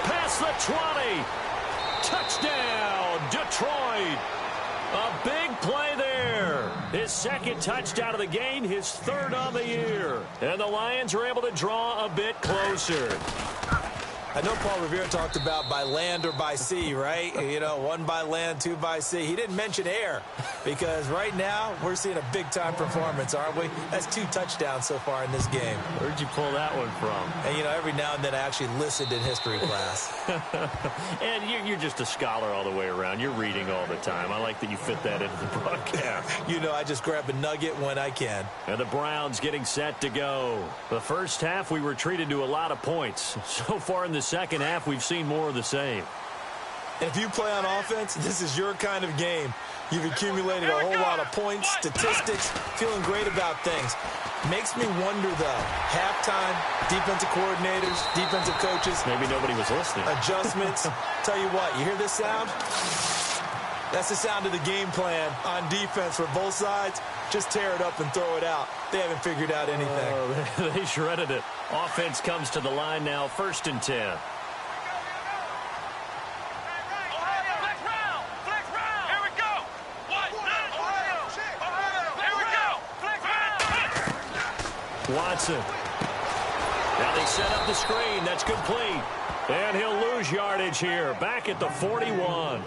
Past the 20. Touchdown, Detroit. A big play there. His 2nd touchdown of the game, his 3rd on the year. And the Lions are able to draw a bit closer. I know Paul Revere talked about by land or by sea, right? 1 by land, 2 by sea. He didn't mention air because right now we're seeing a big-time performance, aren't we? That's 2 touchdowns so far in this game. Where'd you pull that one from? And, every now and then I actually listened in history class. And you're just a scholar all the way around. You're reading all the time. I like that you fit that into the broadcast. I just grab a nugget when I can. And the Browns getting set to go. The first half, we were treated to a lot of points. So far in the second half, we've seen more of the same. And if you play on offense, this is your kind of game. You've accumulated a whole lot of points, statistics, feeling great about things. Makes me wonder, though, halftime, defensive coordinators, defensive coaches. Maybe nobody was listening. Adjustments. Tell you what, you hear this sound? That's the sound of the game plan on defense for both sides. Just tear it up and throw it out. They haven't figured out anything. They shredded it. Offense comes to the line now, 1st and 10. Watson. Now they set up the screen. That's complete. And he'll lose yardage here. Back at the 41.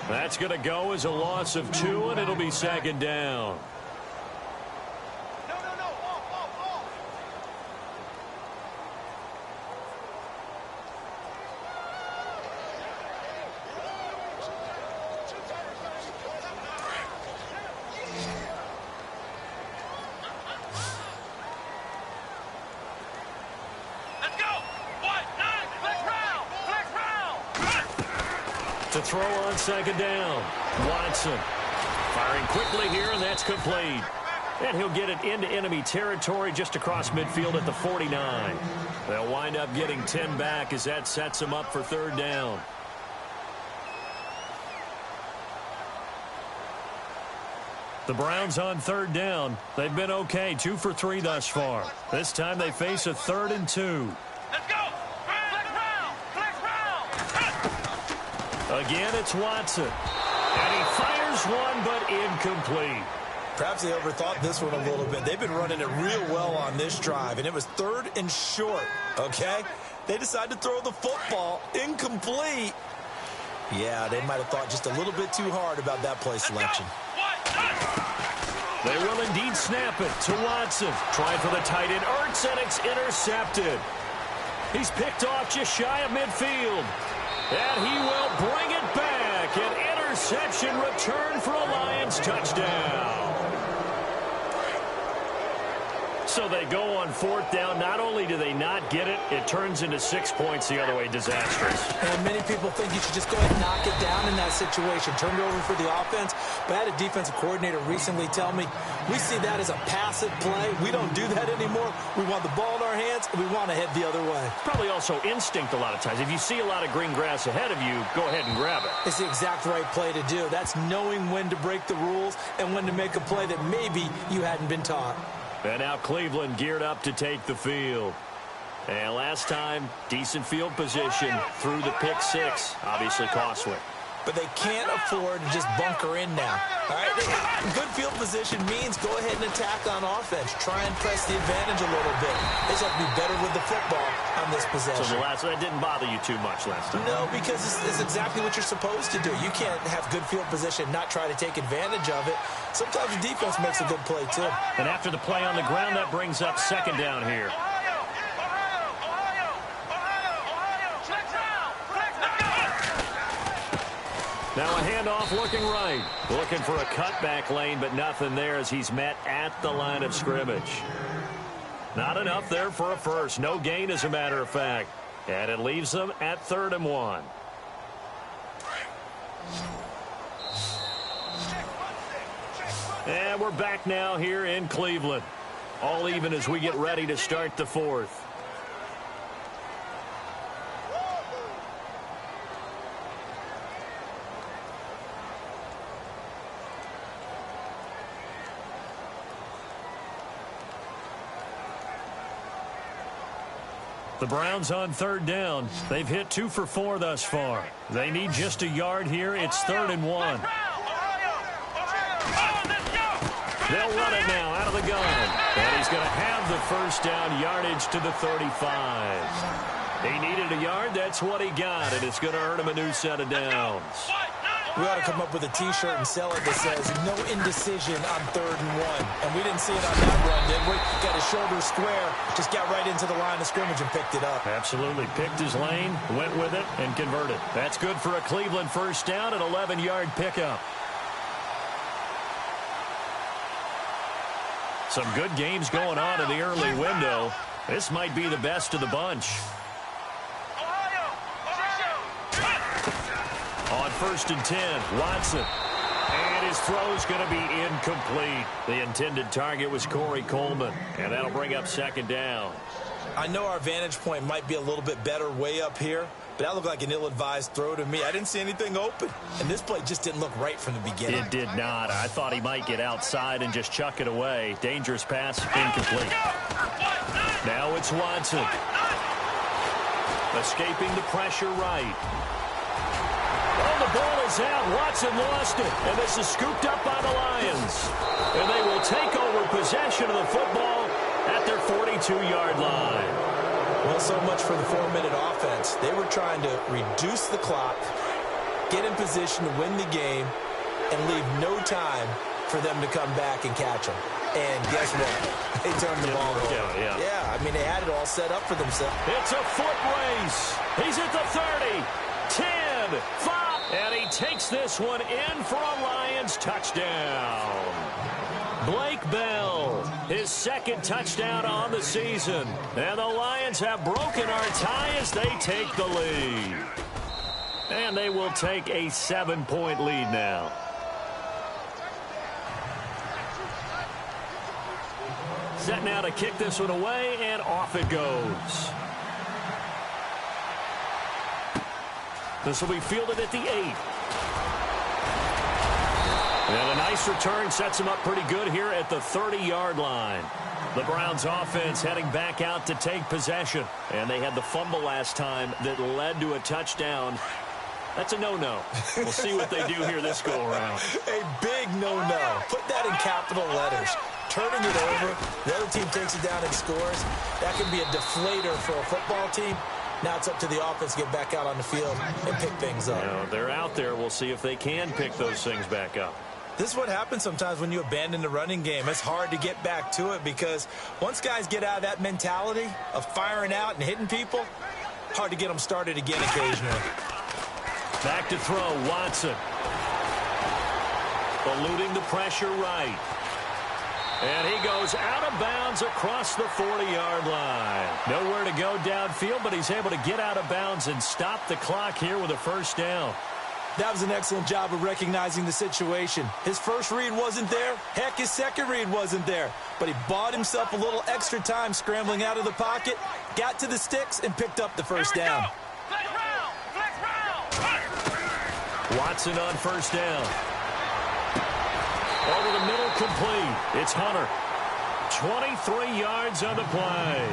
That's going to go as a loss of 2, and it'll be 2nd down. To throw on 2nd down. Watson firing quickly here, and that's complete. And he'll get it into enemy territory just across midfield at the 49. They'll wind up getting 10 back as that sets him up for 3rd down. The Browns on 3rd down. They've been okay, 2 for 3 thus far. This time they face a 3rd and 2. Let's go! Again, it's Watson. And he fires one, but incomplete. Perhaps they overthought this one a little bit. They've been running it real well on this drive, and it was 3rd and short, okay? They decided to throw the football incomplete. Yeah, they might have thought just a little bit too hard about that play selection. They will indeed snap it to Watson. Tried for the tight end, Ertz, and it's intercepted. He's picked off just shy of midfield. And he will bring it back. An interception return for a Lions touchdown. So they go on 4th down. Not only do they not get it, it turns into 6 points the other way. Disastrous. And many people think you should just go ahead and knock it down in that situation. Turn it over for the offense. But I had a defensive coordinator recently tell me, we see that as a passive play. We don't do that anymore. We want the ball in our hands, and we want to head the other way. Probably also instinct a lot of times. If you see a lot of green grass ahead of you, go ahead and grab it. It's the exact right play to do. That's knowing when to break the rules and when to make a play that maybe you hadn't been taught. And now Cleveland geared up to take the field. And last time, decent field position through the pick six. Obviously costly. But they can't afford to just bunker in now. All right, good field position means go ahead and attack on offense. Try and press the advantage a little bit. They just have to be better with the football on this possession. So that didn't bother you too much last time? No, because it's exactly what you're supposed to do. You can't have good field position and not try to take advantage of it. Sometimes the defense makes a good play, too. And after the play on the ground, that brings up second down here. Now a handoff looking right. Looking for a cutback lane, but nothing there as he's met at the line of scrimmage. Not enough there for a first. No gain, as a matter of fact. And it leaves them at 3rd and 1. And we're back now here in Cleveland. All even as we get ready to start the 4th. The Browns on 3rd down. They've hit 2 for 4 thus far. They need just a yard here. It's 3rd and 1. They'll run it now out of the gun. And he's going to have the first down, yardage to the 35. He needed a yard. That's what he got, and it's going to earn him a new set of downs. We ought to come up with a T-shirt and sell it that says, no indecision on 3rd and 1. And we didn't see it on that run, did we? Got his shoulder square, just got right into the line of scrimmage and picked it up. Absolutely. Picked his lane, went with it, and converted. That's good for a Cleveland first down, an 11-yard pickup. Some good games going on in the early window. This might be the best of the bunch. On 1st and 10, Watson. And his throw's going to be incomplete. The intended target was Corey Coleman. And that'll bring up 2nd down. I know our vantage point might be a little bit better way up here, but that looked like an ill-advised throw to me. I didn't see anything open. And this play just didn't look right from the beginning. It did not. I thought he might get outside and just chuck it away. Dangerous pass, incomplete. Now it's Watson. Escaping the pressure right. Oh, the ball is out. Watson lost it. And this is scooped up by the Lions. And they will take over possession of the football at their 42-yard line. Well, so much for the 4-minute offense. They were trying to reduce the clock, get in position to win the game, and leave no time for them to come back and catch them. And guess what? They turned the ball over. Yeah, I mean, they had it all set up for themselves. It's a foot race. He's at the 30, 10, 5. And he takes this one in for a Lions touchdown. Blake Bell, his 2nd touchdown on the season. And the Lions have broken our tie as they take the lead. And they will take a 7-point lead now. Set now to kick this one away, and off it goes. This will be fielded at the 8. And a nice return sets him up pretty good here at the 30-yard line. The Browns offense heading back out to take possession. And they had the fumble last time that led to a touchdown. That's a no-no. We'll see what they do here this go-around. A big no-no. Put that in capital letters. Turning it over, the other team takes it down and scores. That can be a deflator for a football team. Now it's up to the offense to get back out on the field and pick things up. You know, they're out there. We'll see if they can pick those things back up. This is what happens sometimes when you abandon the running game. It's hard to get back to it because once guys get out of that mentality of firing out and hitting people, hard to get them started again occasionally. Back to throw, Watson. Eluding the pressure right. And he goes out of bounds across the 40-yard line. Nowhere to go downfield, but he's able to get out of bounds and stop the clock here with a first down. That was an excellent job of recognizing the situation. His first read wasn't there. Heck, his second read wasn't there. But he bought himself a little extra time scrambling out of the pocket, got to the sticks, and picked up the first down. Watson on first down. Over the middle, complete. It's Hunter. 23 yards on the play.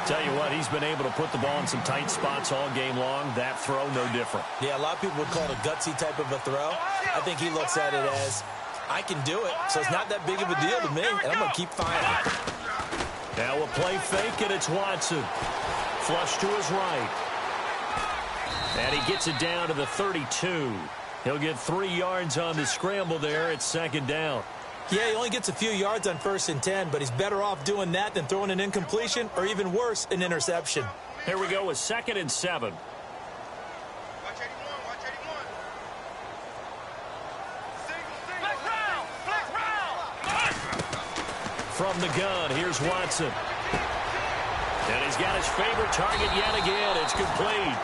Tell you what, he's been able to put the ball in some tight spots all game long. That throw, no different. Yeah, a lot of people would call it a gutsy type of a throw. I think he looks at it as, I can do it, so it's not that big of a deal to me, and I'm going to keep firing. Now a play fake, and it's Watson. Flush to his right. And he gets it down to the 32. He'll get 3 yards on the scramble there. It's second down. Yeah, he only gets a few yards on 1st and 10, but he's better off doing that than throwing an incompletion or even worse, an interception. Here we go with 2nd and 7. Watch 81, watch 81. Flex round, flex round. From the gun, here's Watson. And he's got his favorite target yet again. It's complete.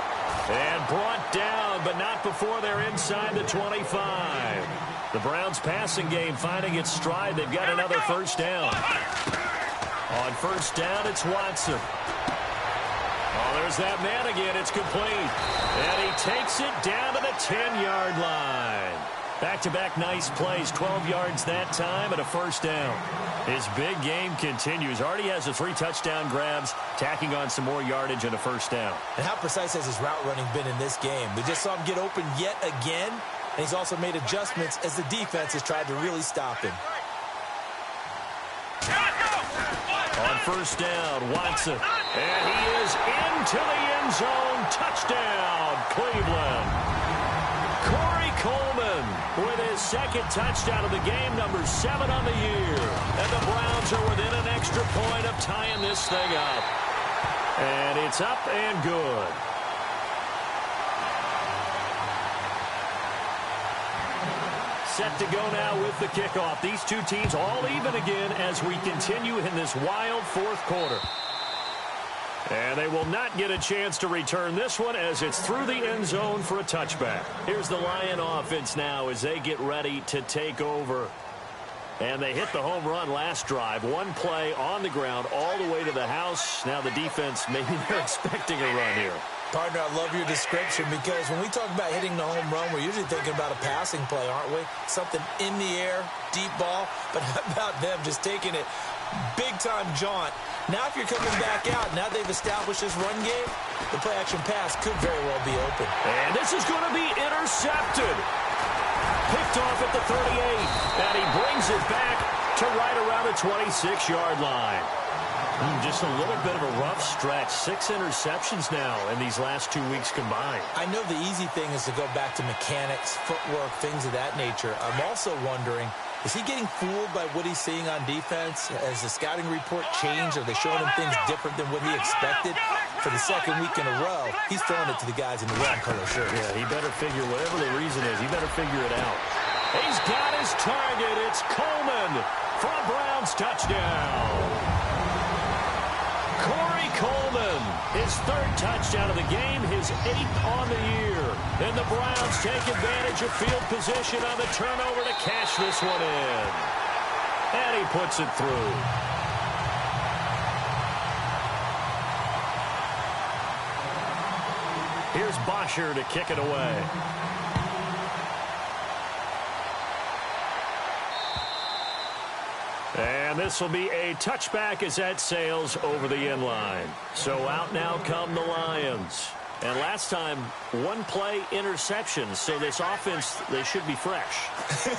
And brought down, but not before they're inside the 25. The Browns passing game finding its stride. They've got another first down. On first down, it's Watson. Oh, there's that man again. It's complete. And he takes it down to the 10-yard line. Back-to-back nice plays. 12 yards that time and a first down. His big game continues. Already has the 3 touchdown grabs, tacking on some more yardage and a first down. And how precise has his route running been in this game? We just saw him get open yet again, and he's also made adjustments as the defense has tried to really stop him. On first down, Watson. And he is into the end zone. Touchdown, Cleveland. Corey Coleman with his 2nd touchdown of the game, number 7 on the year. And the Browns are within an extra point of tying this thing up. And it's up and good. Set to go now with the kickoff. These two teams all even again as we continue in this wild 4th quarter. And they will not get a chance to return this one as it's through the end zone for a touchback. Here's the Lion offense now as they get ready to take over. And they hit the home run last drive. 1 play on the ground all the way to the house. Now the defense, maybe they're expecting a run here. Partner, I love your description because when we talk about hitting the home run, we're usually thinking about a passing play, aren't we? Something in the air, deep ball. But how about them just taking it big-time jaunt? Now if you're coming back out, now they've established this run game, the play-action pass could very well be open. And this is going to be intercepted. Picked off at the 38. And he brings it back to right around the 26-yard line. Just a little bit of a rough stretch. 6 interceptions now in these last 2 weeks combined. I know the easy thing is to go back to mechanics, footwork, things of that nature. I'm also wondering, is he getting fooled by what he's seeing on defense? Has the scouting report changed? Are they showing him things different than what he expected? For the 2nd week in a row, he's throwing it to the guys in the wrong color shirts. Yeah, he better figure, whatever the reason is, he better figure it out. He's got his target. It's Coleman for a Browns touchdown. Corey Coleman, his 3rd touchdown of the game, his 8th on the year. And the Browns take advantage of field position on the turnover to cash this one in. And he puts it through. Here's Bosher to kick it away. And this will be a touchback as that sails over the end line. So out now come the Lions. And last time, 1 play interception. So this offense, they should be fresh.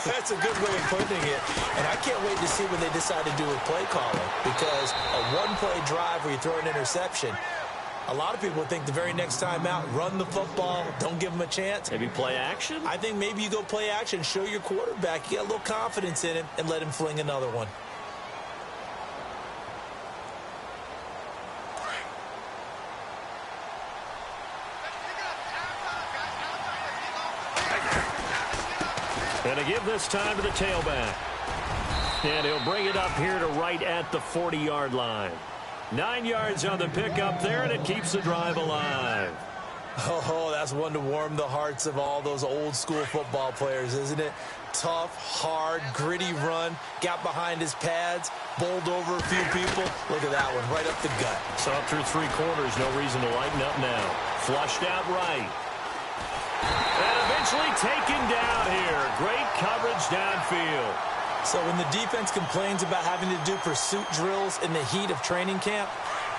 That's a good way of putting it. And I can't wait to see what they decide to do with play calling. Because a 1-play drive where you throw an interception, a lot of people think the very next time out, run the football, don't give them a chance. Maybe play action? I think maybe you go play action, show your quarterback, you get a little confidence in him, and let him fling another one. And to give this time to the tailback. And he'll bring it up here to right at the 40-yard line. 9 yards on the pickup there, and it keeps the drive alive. Oh, that's one to warm the hearts of all those old-school football players, isn't it? Tough, hard, gritty run, got behind his pads, bowled over a few people. Look at that one, right up the gut. So up through 3 quarters, no reason to lighten up now. Flushed out right. And eventually taken down here. Great coverage downfield. So when the defense complains about having to do pursuit drills in the heat of training camp,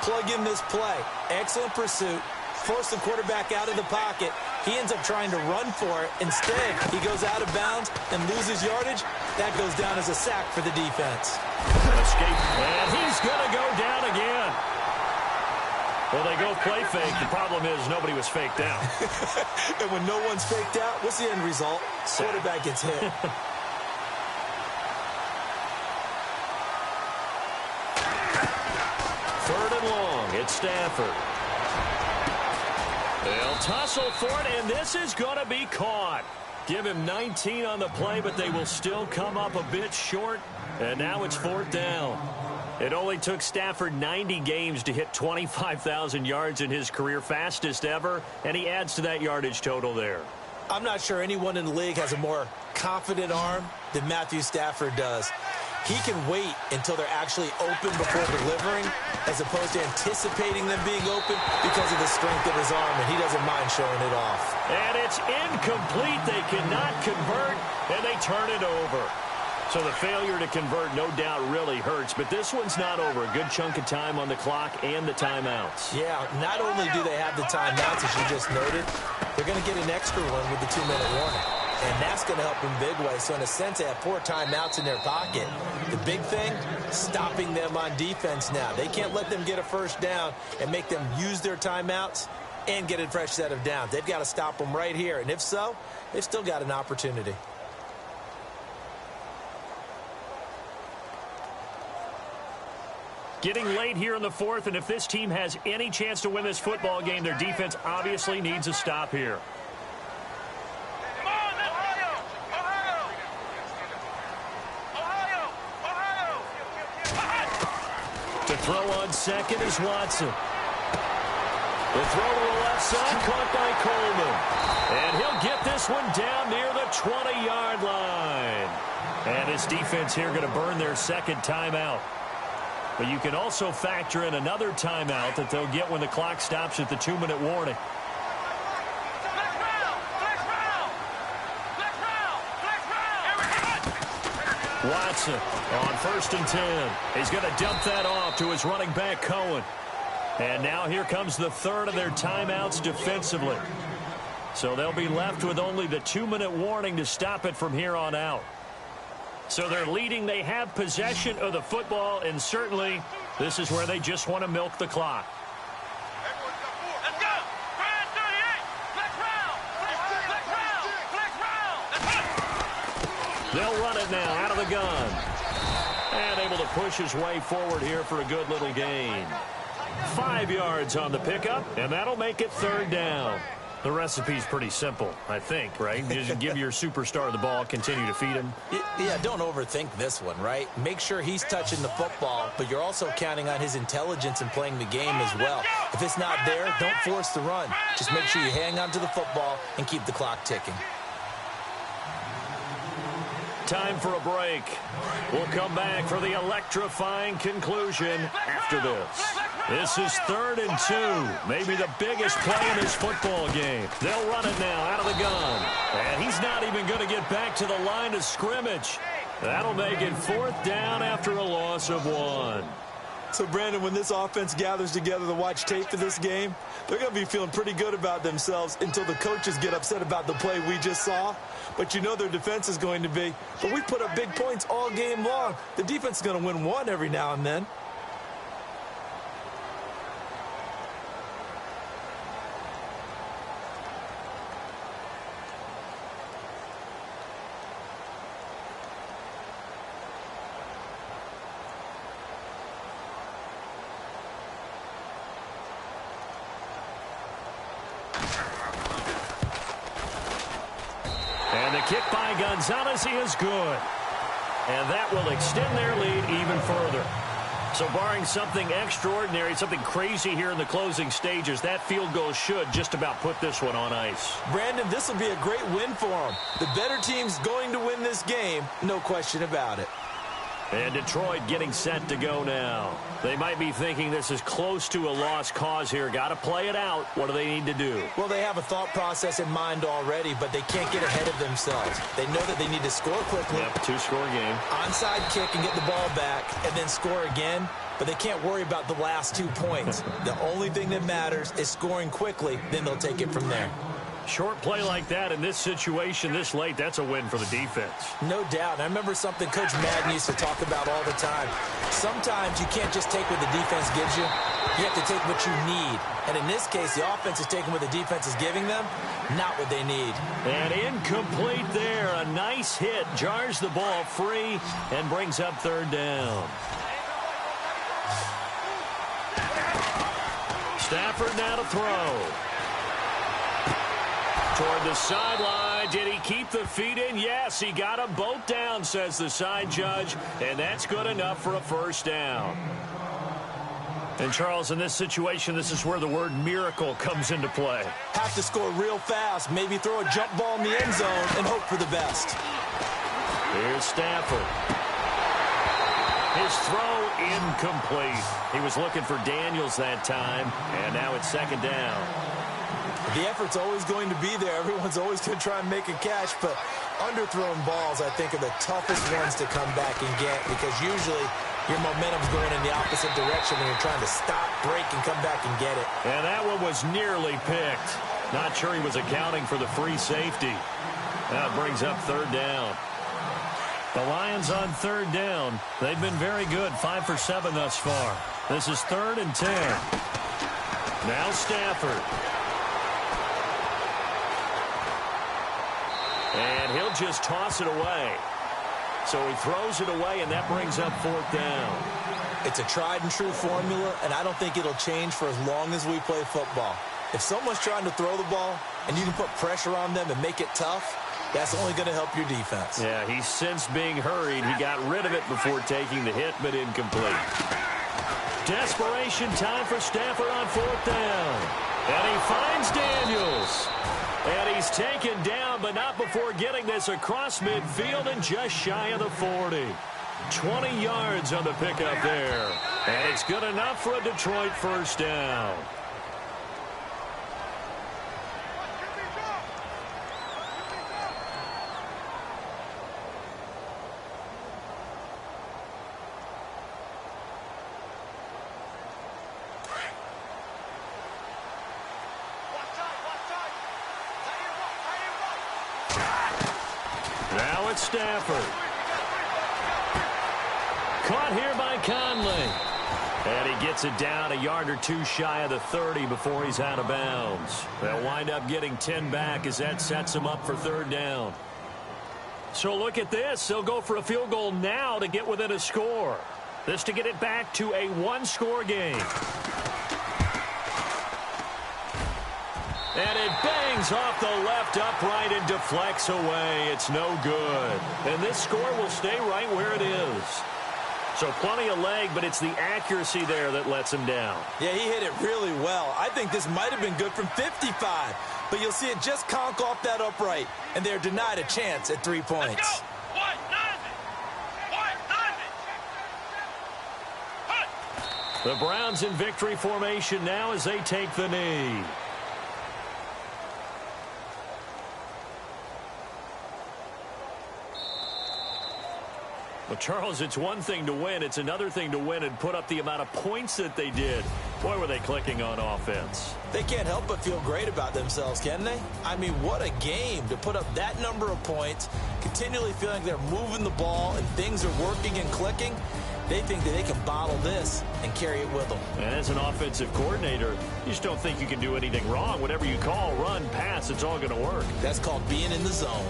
Plug in this play. Excellent pursuit. Force the quarterback out of the pocket. He ends up trying to run for it. Instead, he goes out of bounds and loses yardage. That goes down as a sack for the defense. Escape, and he's going to go down again. Well, they go play fake. The problem is nobody was faked out. And when no one's faked out, what's the end result? Quarterback gets hit. Third and long. It's Stafford. They'll tussle for it, and this is going to be caught. Give him 19 on the play, but they will still come up a bit short. And now it's fourth down. It only took Stafford 90 games to hit 25,000 yards in his career, fastest ever, and he adds to that yardage total there. I'm not sure anyone in the league has a more confident arm than Matthew Stafford does. He can wait until they're actually open before delivering, as opposed to anticipating them being open because of the strength of his arm, and he doesn't mind showing it off. And it's incomplete. They cannot convert, and they turn it over. So the failure to convert, no doubt, really hurts. But this one's not over. A good chunk of time on the clock and the timeouts. Yeah, not only do they have the timeouts, as you just noted, they're going to get an extra one with the 2-minute warning. And that's going to help in big way. So in a sense, they have 4 timeouts in their pocket. The big thing, stopping them on defense now. They can't let them get a first down and make them use their timeouts and get a fresh set of downs. They've got to stop them right here. And if so, they've still got an opportunity. Getting late here in the fourth, and if this team has any chance to win this football game, their defense obviously needs a stop here. To throw on second is Watson. The throw to the left side, caught by Coleman. And he'll get this one down near the 20-yard line. And his defense here going to burn their second timeout. But you can also factor in another timeout that they'll get when the clock stops at the 2-minute warning. Watson on 1st and 10. He's going to dump that off to his running back, Cohen. And now here comes the third of their timeouts defensively. So they'll be left with only the 2-minute warning to stop it from here on out. So they're leading. They have possession of the football, and certainly this is where they just want to milk the clock. Let's go! Brand 38! Flex round! Flex round! They'll run it now out of the gun. And able to push his way forward here for a good little gain. 5 yards on the pickup, and that'll make it third down. The recipe's pretty simple, I think, right? Just give your superstar the ball, continue to feed him. Yeah, don't overthink this one, right? Make sure he's touching the football, but you're also counting on his intelligence in playing the game as well. If it's not there, don't force the run. Just make sure you hang on to the football and keep the clock ticking. Time for a break. We'll come back for the electrifying conclusion after this. This is 3rd and 2. Maybe the biggest play in this football game. They'll run it now out of the gun. And he's not even going to get back to the line of scrimmage. That'll make it 4th down after a loss of 1. So, Brandon, when this offense gathers together to watch tape of this game, they're going to be feeling pretty good about themselves until the coaches get upset about the play we just saw. But you know their defense is going to be. But we put up big points all game long. The defense is going to win one every now and then. And the kick by Gonzalez is good. And that will extend their lead even further. So barring something extraordinary, something crazy here in the closing stages, that field goal should just about put this one on ice. Brandon, this will be a great win for them. The better team's going to win this game, no question about it. And Detroit getting set to go now. They might be thinking this is close to a lost cause here. Got to play it out. What do they need to do? Well, they have a thought process in mind already, but they can't get ahead of themselves. They know that they need to score quickly. Yep, two-score game. Onside kick and get the ball back and then score again, but they can't worry about the last 2 points. The only thing that matters is scoring quickly, then they'll take it from there. Short play like that in this situation this late, that's a win for the defense. No doubt. And I remember something Coach Madden used to talk about all the time. Sometimes you can't just take what the defense gives you. You have to take what you need. And in this case, the offense is taking what the defense is giving them, not what they need. And incomplete there. A nice hit. Jars the ball free and brings up third down. Stafford now to throw. Toward the sideline. Did he keep the feet in? Yes, he got them both down, says the side judge, and that's good enough for a first down. And, Charles, in this situation, this is where the word miracle comes into play. Have to score real fast, maybe throw a jump ball in the end zone and hope for the best. Here's Stafford. His throw incomplete. He was looking for Daniels that time, and now it's second down. The effort's always going to be there. Everyone's always going to try and make a catch, but underthrown balls, I think, are the toughest ones to come back and get because usually your momentum's going in the opposite direction when you're trying to stop, break, and come back and get it. And that one was nearly picked. Not sure he was accounting for the free safety. That brings up third down. The Lions on third down. They've been very good, 5 for 7 thus far. This is 3rd and 10. Now Stafford. And he'll just toss it away. So he throws it away, and that brings up 4th down. It's a tried-and-true formula, and I don't think it'll change for as long as we play football. If someone's trying to throw the ball, and you can put pressure on them and make it tough, that's only going to help your defense. Yeah, he's since being hurried. He got rid of it before taking the hit, but incomplete. Desperation time for Stafford on 4th down. And he finds Daniels. And he's taken down, but not before getting this across midfield and just shy of the 40. 20 yards on the pickup there. And it's good enough for a Detroit first down. Now it's Stafford. Caught here by Conley. And he gets it down a yard or two shy of the 30 before he's out of bounds. They'll wind up getting 10 back as that sets them up for third down. So look at this. They'll go for a field goal now to get within a score. This to get it back to a one-score game. And it bangs off the left upright and deflects away. It's no good. And this score will stay right where it is. So plenty of leg, but it's the accuracy there that lets him down. Yeah, he hit it really well. I think this might have been good from 55. But you'll see it just conk off that upright. And they're denied a chance at 3 points. Let's go. What does it? The Browns in victory formation now as they take the knee. Well, Charles, it's one thing to win. It's another thing to win and put up the amount of points that they did. Boy, were they clicking on offense. They can't help but feel great about themselves, can they? I mean, what a game to put up that number of points, continually feeling they're moving the ball and things are working and clicking. They think that they can bottle this and carry it with them. And as an offensive coordinator, you just don't think you can do anything wrong. Whatever you call, run, pass, it's all going to work. That's called being in the zone.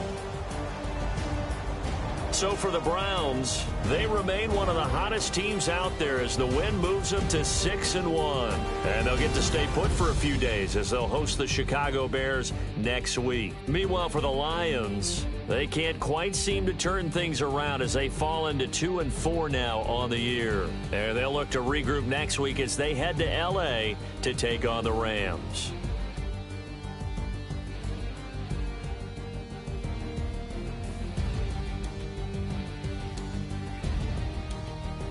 So for the Browns, they remain one of the hottest teams out there as the win moves them to 6-1. And they'll get to stay put for a few days as they'll host the Chicago Bears next week. Meanwhile, for the Lions, they can't quite seem to turn things around as they fall into 2-4 now on the year. And they'll look to regroup next week as they head to L.A. to take on the Rams.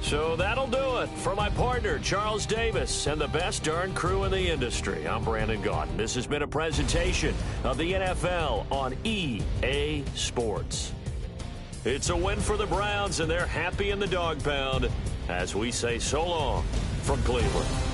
So that'll do it. For my partner, Charles Davis, and the best darn crew in the industry, I'm Brandon Gaudin. This has been a presentation of the NFL on EA Sports. It's a win for the Browns, and they're happy in the dog pound as we say so long from Cleveland.